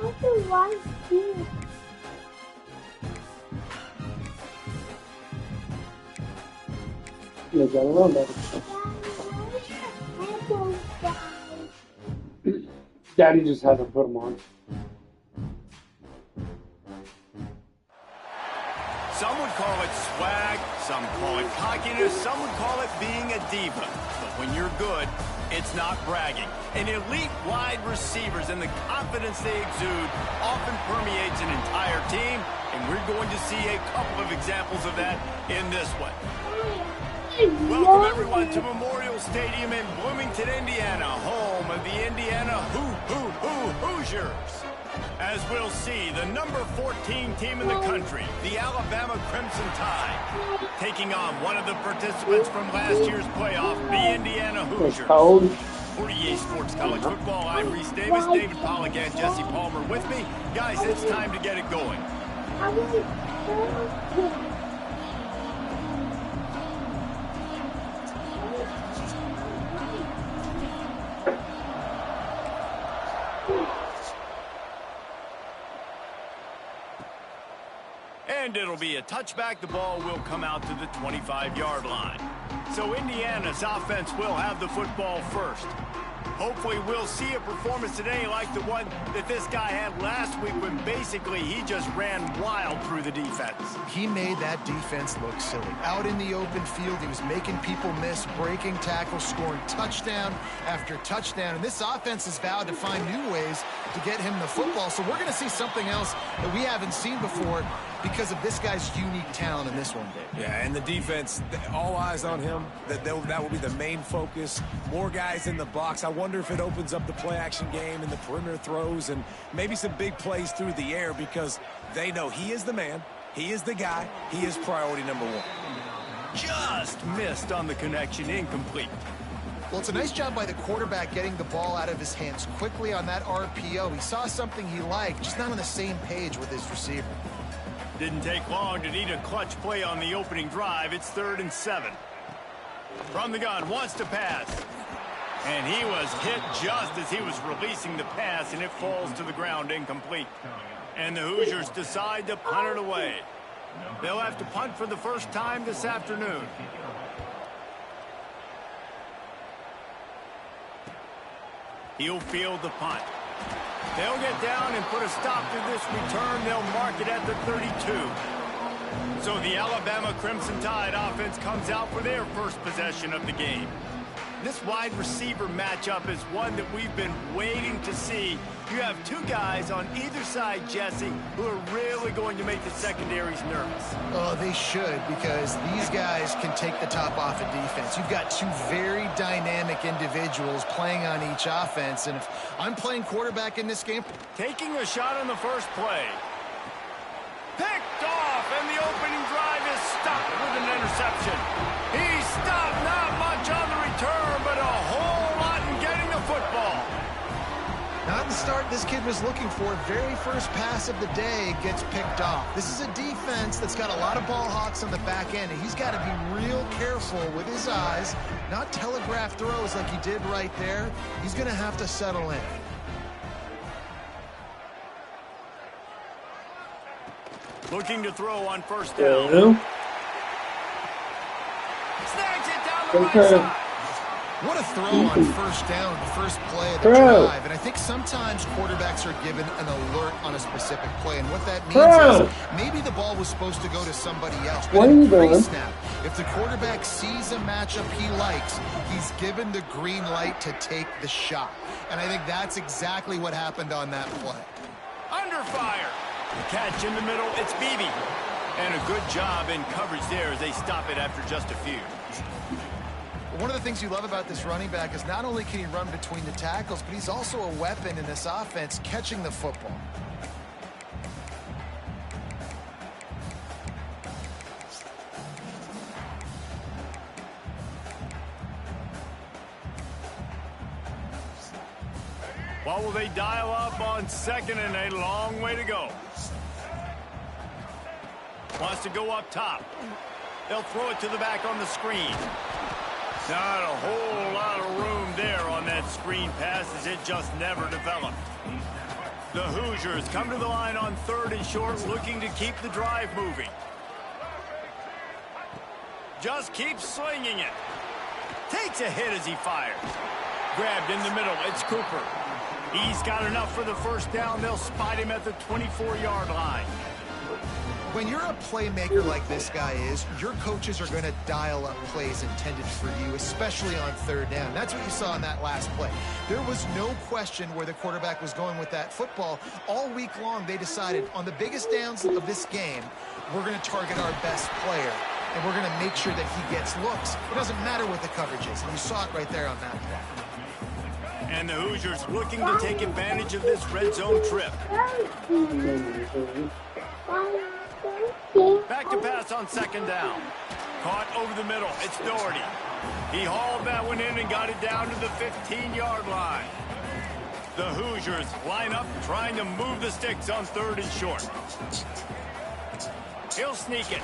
want to watch this. Yeah, got around that. Daddy just hasn't put them on. Some would call it swag, some call it cockiness, some would call it being a diva. But when you're good, it's not bragging. And elite wide receivers and the confidence they exude often permeates an entire team, and we're going to see a couple of examples of that in this one. Welcome, everyone, to Memorial Stadium in Bloomington, Indiana, home of the Indiana Hoosiers. As we'll see, the number 14 team in the country, the Alabama Crimson Tide, taking on one of the participants from last year's playoff, the Indiana Hoosiers. 48 Sports College Football, I'm Reese Davis, David Pollack and Jesse Palmer with me. Guys, it's time to get it going. And it'll be a touchback. The ball will come out to the 25-yard line. So Indiana's offense will have the football first. Hopefully we'll see a performance today like the one that this guy had last week when basically he just ran wild through the defense. He made that defense look silly. Out in the open field, he was making people miss, breaking tackles, scoring touchdown after touchdown. And this offense has vowed to find new ways to get him the football. So we're going to see something else that we haven't seen before because of this guy's unique talent in this one, Dave. Yeah, and the defense, all eyes on him. That will be the main focus. More guys in the box. I wonder if it opens up the play-action game and the perimeter throws and maybe some big plays through the air because they know he is the man, he is the guy, he is priority number one. Just missed on the connection, incomplete. Well, it's a nice job by the quarterback getting the ball out of his hands quickly on that RPO. He saw something he liked, just not on the same page with his receiver. Didn't take long to need a clutch play on the opening drive. It's 3rd and 7. From the gun, wants to pass. And he was hit just as he was releasing the pass, and it falls to the ground incomplete. And the Hoosiers decide to punt it away. They'll have to punt for the first time this afternoon. He'll field the punt. They'll get down and put a stop to this return. They'll mark it at the 32. So the Alabama Crimson Tide offense comes out for their first possession of the game. This wide receiver matchup is one that we've been waiting to see. You have two guys on either side, Jesse, who are really going to make the secondaries nervous. Oh, they should, because these guys can take the top off of defense. You've got two very dynamic individuals playing on each offense, and if I'm playing quarterback in this game... Taking a shot on the first play. Picked off, and the opening drive is stopped with an interception. He's stopped, not much on the return, but a whole lot in getting the football. Not the start this kid was looking for. Very first pass of the day gets picked off. This is a defense that's got a lot of ball hawks on the back end, and he's got to be real careful with his eyes, not telegraph throws like he did right there. He's going to have to settle in. Looking to throw on first down. Snags it down the right side. What a throw on first down, the first play of the drive. And I think sometimes quarterbacks are given an alert on a specific play. And what that means is maybe the ball was supposed to go to somebody else. But in pre-snap, if the quarterback sees a matchup he likes, he's given the green light to take the shot. And I think that's exactly what happened on that play. Under fire. The catch in the middle, it's Beebe. And a good job in coverage there as they stop it after just a few. One of the things you love about this running back is not only can he run between the tackles, but he's also a weapon in this offense catching the football. What will they dial up on second and a long way to go? Wants to go up top. They'll throw it to the back on the screen. Not a whole lot of room there on that screen pass as it just never developed. The Hoosiers come to the line on 3rd and short, looking to keep the drive moving. Just keeps slinging it. Takes a hit as he fires. Grabbed in the middle. It's Cooper. He's got enough for the first down. They'll spot him at the 24-yard line. When you're a playmaker like this guy is, your coaches are going to dial up plays intended for you, especially on 3rd down. That's what you saw in that last play. There was no question where the quarterback was going with that football. All week long, they decided on the biggest downs of this game, we're going to target our best player, and we're going to make sure that he gets looks. It doesn't matter what the coverage is, and you saw it right there on that play. And the Hoosiers looking to take advantage of this red zone trip. Back to pass on 2nd down. Caught over the middle. It's Doherty. He hauled that one in and got it down to the 15-yard line. The Hoosiers line up trying to move the sticks on 3rd and short. He'll sneak it.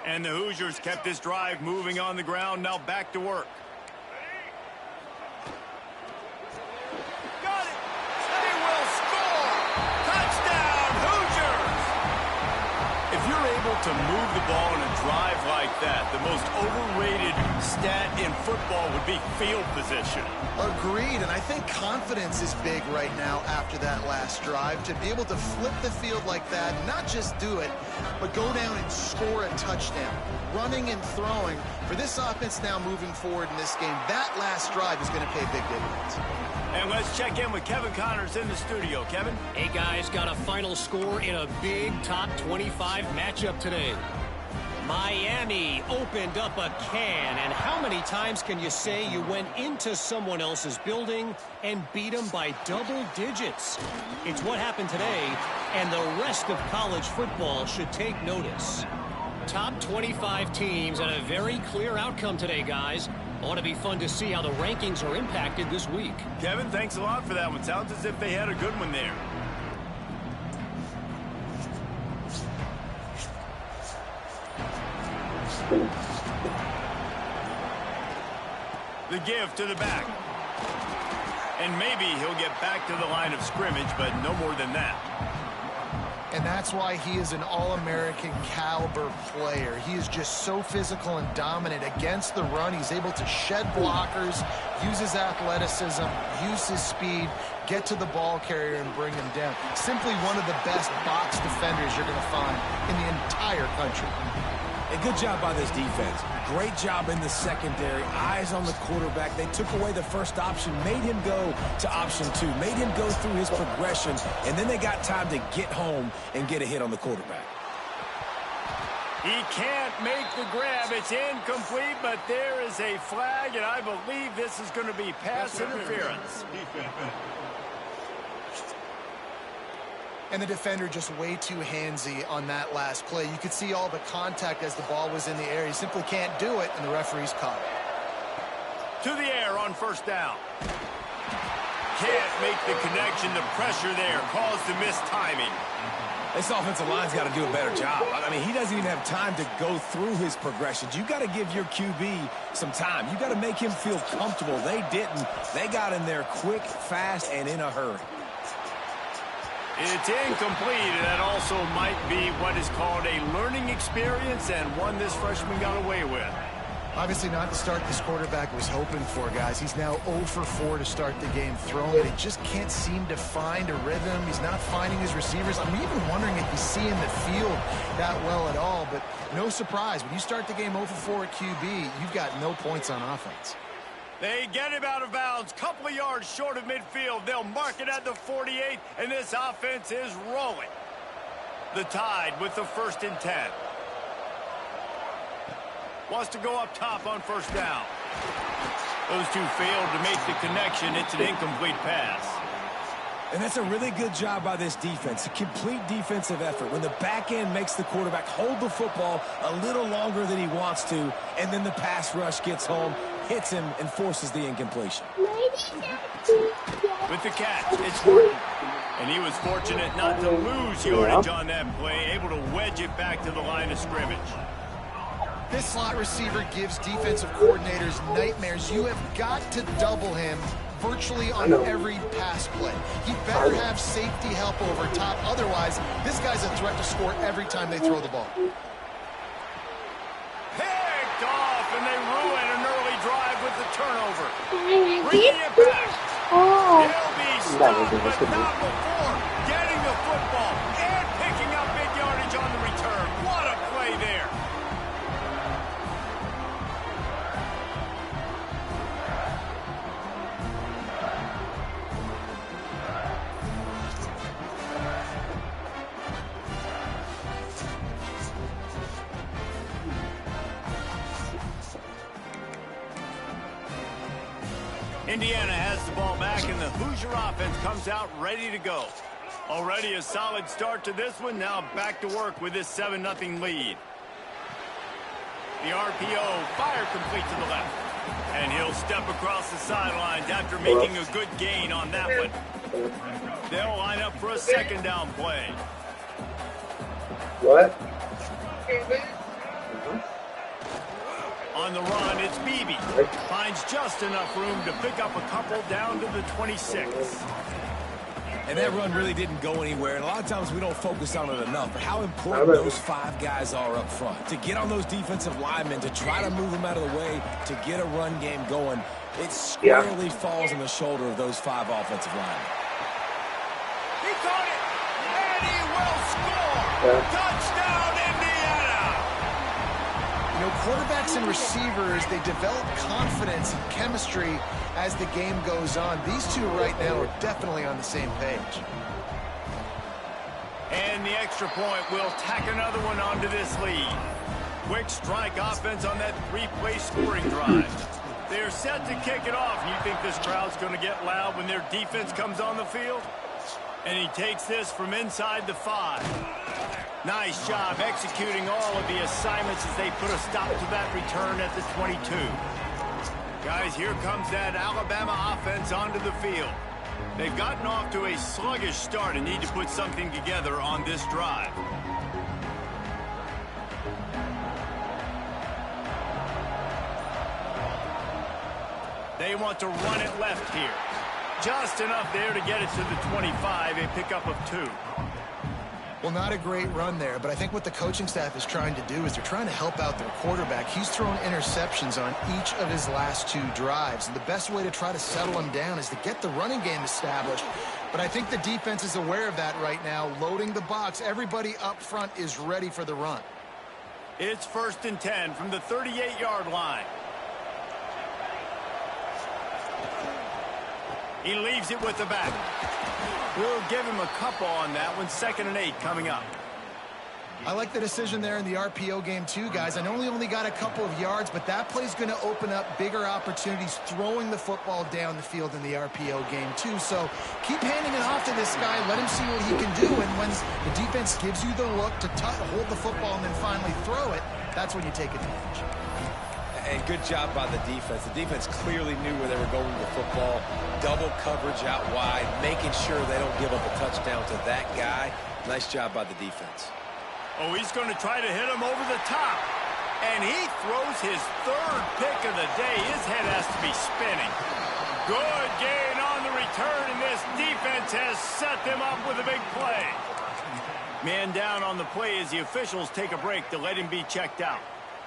And the Hoosiers kept this drive moving on the ground. Now back to work. Got it. They will score. Touchdown, Hoosiers. If you're able to move the ball in a drive like that, the most overrated stat in football would be field position. Agreed, and I think confidence is big right now after that last drive. To be able to flip the field like that, not just do it, but go down and score a touchdown. Running and throwing, for this offense now moving forward in this game, that last drive is going to pay big dividends. And let's check in with Kevin Connors in the studio. Kevin? Hey, guys, got a final score in a big top 25 matchup today. Miami opened up a can, and how many times can you say you went into someone else's building and beat them by double digits? It's what happened today, and the rest of college football should take notice. Top 25 teams and a very clear outcome today, guys. Ought to be fun to see how the rankings are impacted this week. Kevin, thanks a lot for that one. Sounds as if they had a good one there. The give to the back. And maybe he'll get back to the line of scrimmage, but no more than that. And that's why he is an All-American caliber player. He is just so physical and dominant against the run. He's able to shed blockers, use his athleticism, use his speed, get to the ball carrier and bring him down. Simply one of the best box defenders you're going to find in the entire country. A good job by this defense. Great job in the secondary. Eyes on the quarterback. They took away the first option, made him go to option 2, made him go through his progression, and then they got time to get home and get a hit on the quarterback. He can't make the grab. It's incomplete, but there is a flag, and I believe this is going to be pass interference. And the defender just way too handsy on that last play. You could see all the contact as the ball was in the air. He simply can't do it, and the referee's caught it. To the air on first down. Can't make the connection. The pressure there caused the missed timing. This offensive line's got to do a better job. I mean, he doesn't even have time to go through his progressions. You got to give your QB some time. You got to make him feel comfortable. They didn't. They got in there quick, fast, and in a hurry. It's incomplete, and that also might be what is called a learning experience and one this freshman got away with. Obviously not the start this quarterback was hoping for, guys. He's now 0 for 4 to start the game throwing it. He just can't seem to find a rhythm. He's not finding his receivers. I'm even wondering if he's seeing the field that well at all, but no surprise. When you start the game 0 for 4 at QB, you've got no points on offense. They get him out of bounds, couple of yards short of midfield. They'll mark it at the 48, and this offense is rolling. The Tide with the 1st and 10. Wants to go up top on first down. Those two failed to make the connection. It's an incomplete pass. And that's a really good job by this defense, a complete defensive effort. When the back end makes the quarterback hold the football a little longer than he wants to, and then the pass rush gets home, hits him, and forces the incompletion. With the catch, it's Horton. And he was fortunate not to lose yardage on that play, able to wedge it back to the line of scrimmage. This slot receiver gives defensive coordinators nightmares. You have got to double him virtually on every pass play. He better have safety help over top. Otherwise, this guy's a threat to score every time they throw the ball. Picked off, and they ruin an early drive with the turnover. I Bringing it back. Oh, He'll be stopped, but not before getting the football and picking up big yardage on the return. What a play there. Indiana has the ball back, and the Hoosier offense comes out ready to go. Already a solid start to this one. Now back to work with this 7-0 lead. The RPO, fire complete to the left. And he'll step across the sidelines after making a good gain on that one. They'll line up for a second down play. What? On the run, it's Beebe. Finds just enough room to pick up a couple down to the 26. And that run really didn't go anywhere, and a lot of times we don't focus on it enough, but how important those 5 guys are up front. To get on those defensive linemen, to try to move them out of the way, to get a run game going, it squarely falls on the shoulder of those 5 offensive linemen. He caught it, and he will score! Touchdown, Indiana! You know, quarterbacks and receivers, they develop confidence and chemistry as the game goes on. These two right now are definitely on the same page. And the extra point will tack another one onto this lead. Quick strike offense on that 3-play scoring drive. They're set to kick it off. You think this crowd's going to get loud when their defense comes on the field? And he takes this from inside the 5. Nice job executing all of the assignments as they put a stop to that return at the 22. Guys, here comes that Alabama offense onto the field. They've gotten off to a sluggish start and need to put something together on this drive. They want to run it left here. Just enough there to get it to the 25, a pickup of 2. Well, not a great run there, but I think what the coaching staff is trying to do is they're trying to help out their quarterback. He's thrown interceptions on each of his last 2 drives, and the best way to try to settle him down is to get the running game established. But I think the defense is aware of that right now, loading the box. Everybody up front is ready for the run. It's 1st and 10 from the 38-yard line. He leaves it with the back. We'll give him a couple on that one. 2nd and 8 coming up. I like the decision there in the RPO game too, guys. I know he only got a couple of yards, but that play's going to open up bigger opportunities throwing the football down the field in the RPO game too. So keep handing it off to this guy. Let him see what he can do. And when the defense gives you the look to hold the football and then finally throw it, that's when you take advantage. And good job by the defense. The defense clearly knew where they were going with the football. Double coverage out wide, making sure they don't give up a touchdown to that guy. Nice job by the defense. Oh, he's going to try to hit him over the top. And he throws his 3rd pick of the day. His head has to be spinning. Good gain on the return, and this defense has set them up with a big play. Man down on the play as the officials take a break to let him be checked out.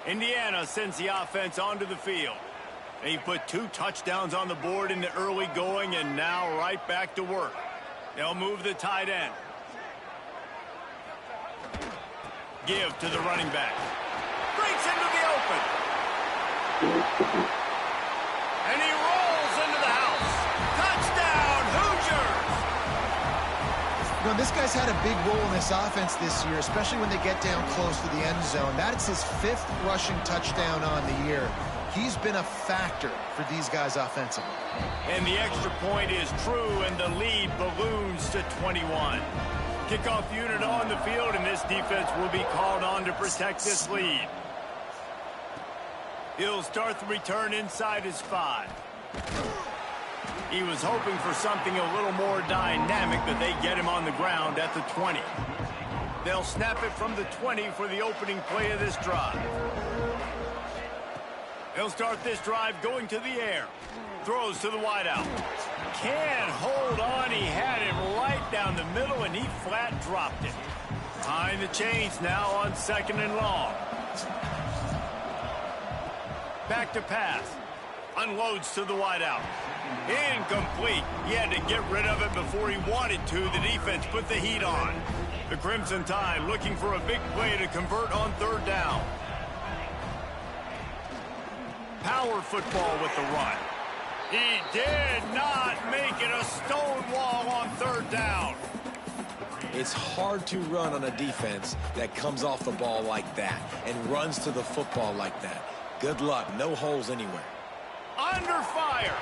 Indiana sends the offense onto the field. They put 2 touchdowns on the board in the early going, and now right back to work. They'll move the tight end. Give to the running back. Breaks into the open. And he rolls into the house. Touchdown, Hoosiers! You know, this guy's had a big role in this offense this year, especially when they get down close to the end zone. That's his 5th rushing touchdown on the year. He's been a factor for these guys offensively. And the extra point is true, and the lead balloons to 21. Kickoff unit on the field, and this defense will be called on to protect this lead. He'll start the return inside his 5. He was hoping for something a little more dynamic, but they get him on the ground at the 20. They'll snap it from the 20 for the opening play of this drive. He'll start this drive going to the air. Throws to the wideout. Can't hold on. He had it right down the middle, and he flat dropped it. Behind the chains now on 2nd and long. Back to pass. Unloads to the wideout. Incomplete. He had to get rid of it before he wanted to. The defense put the heat on. The Crimson Tide looking for a big play to convert on 3rd down. Power football with the run. He did not make it a stone wall on 3rd down. It's hard to run on a defense that comes off the ball like that and runs to the football like that. Good luck. No holes anywhere. Under fire.